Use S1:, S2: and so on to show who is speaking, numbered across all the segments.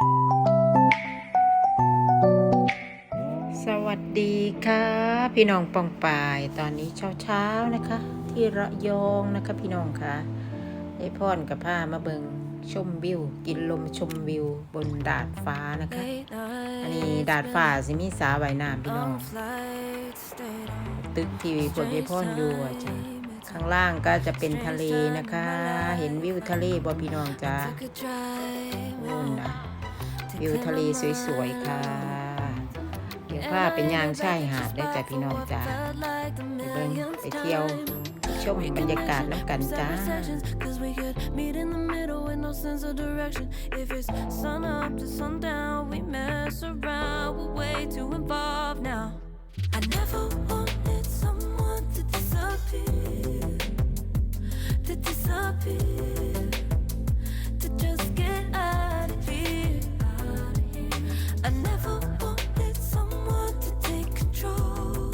S1: สวัสดีค่ะพี่น้องปองปายตอนนี้เช้านะคะที่ระยองนะคะพี่น้องค่ะไอ้พ่อนกับผ้ามาเบิงชมวิวกินลมชมวิวบนดาดฟ้านะคะอันนี้ดาดฟ้าสิมีสาว่ายน้ำพี่น้องตึกที่พวกไอ้พ่อนอยู่จ้ะข้างล่างก็จะเป็นทะเลนะคะเห็นวิวทะเลบ่พี่น้องจ้านู่นนะวิวทะเลสวยๆค่ะเดี๋ยวพาเป็นยางชายหาดได้จ้ะพี่น้องจ้าไปเบิ่งไปเที่ยวชมบรรยากาศน้ำกันจ้า
S2: I never wanted someone to disappear, to just get out of here. I never wanted someone to take control.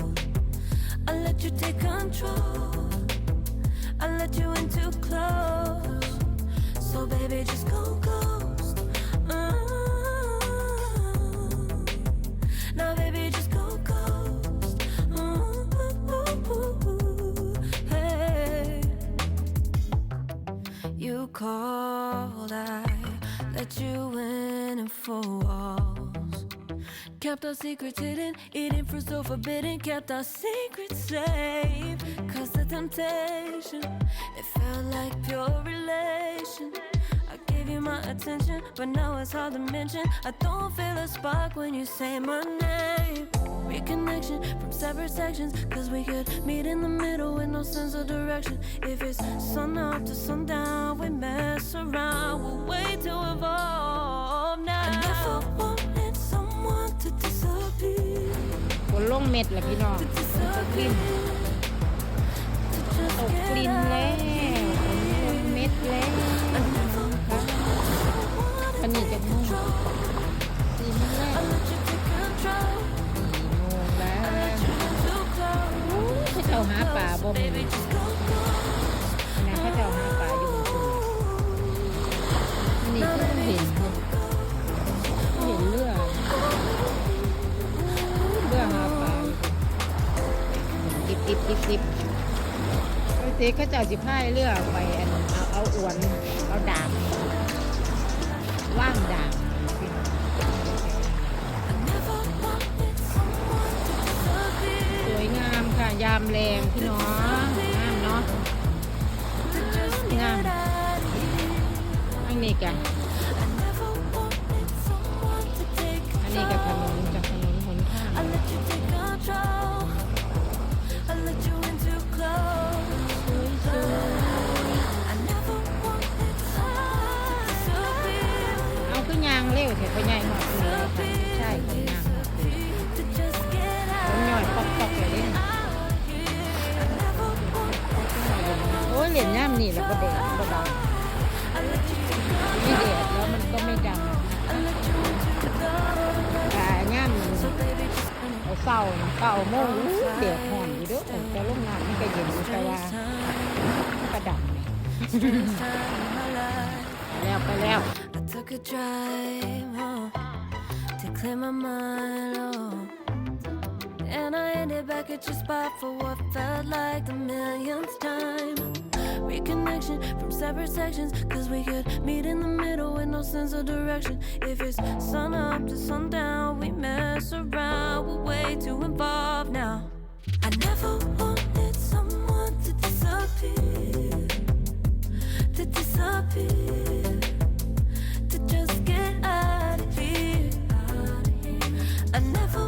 S2: I let you take control. I let you in too close. So baby, just go ghost. Now baby, just go ghost. Hey, you called, I let you in and 4 walls. Kept our secrets hidden, eating fruit so forbidden. Kept our secrets safe, 'cause the temptation, it felt like pure relation. I gave you my attention, but now it's hard to mention. I don't feel a spark when you say my name. Reconnection from separate sections, 'cause we could meet in the middle with no sense of direction. If it's sun up to sundown, we mess around, we'll wait to evolve now. I never wanted someone to disappear,
S1: ฝนลงเม็ดละพี่น้องฝนตกลิ่น
S2: to just
S1: ตกกลิ่น
S2: get
S1: แล้ว
S2: out
S1: ฝนลงเม็ดแล้ว
S2: I never
S1: อันนี้จะมุ่ง4 โมงแล้ว
S2: I let you take control.
S1: 4 โมงแล้ว
S2: I let you in too close.
S1: เขาเจ้าหาปลาบ่มี
S2: Baby, just go ghost.
S1: นะเขาเจ้าหาปลาอยู่บนนี่คือเห็นเรือหาปลาดิบไอ้เจ๊เขาเจ้าสิพายเรือไปเอาอวนเอาดาบว่างดาบ
S2: I never wanted someone to
S1: ส
S2: disappear,
S1: วยงามค่ะยามแรงพี่น้องงามเนาะ
S2: to just get out of here.
S1: อันนี้กัน
S2: I never wanted someone to take
S1: อันนี้กับถน
S2: control.
S1: นจากถนนหนทาง
S2: I let you take control. I let you in too close. I never wanted someone to disappear,
S1: เอาคือยางเร็วเถอะไปใหญ่หอดเลยค่ะใช่คือยางหอดเลย
S2: to just get
S1: ผลหน่อย
S2: out
S1: ปอกๆเลยเนี่ย
S2: of here. I never wanted
S1: โอ้ยเหรียญย่ามนี่แหละก็เด็กก็ดัง
S2: I let you take
S1: ไม่เด็ดแล้วมันก็ไม่ดัง
S2: I let you in too close.
S1: แต่ย่าม
S2: So baby, just
S1: เอาเศร้าเก้าโมงเด็กหอนอยู่เด้อแต่ลงน้ำมันก็เย็นอยู่แต่ว่ามันก็ดังเลย
S2: time in my life.
S1: ไปแล้ว
S2: I took a drive to clear my mind, and I ended back at your spot for what felt like the millionth time. Reconnection from separate sections, 'cause we could meet in the middle with no sense of direction. If it's sun up to sundown, we mess around, we're way too involved now. I never wanted someone to disappear, to just get out of here. I never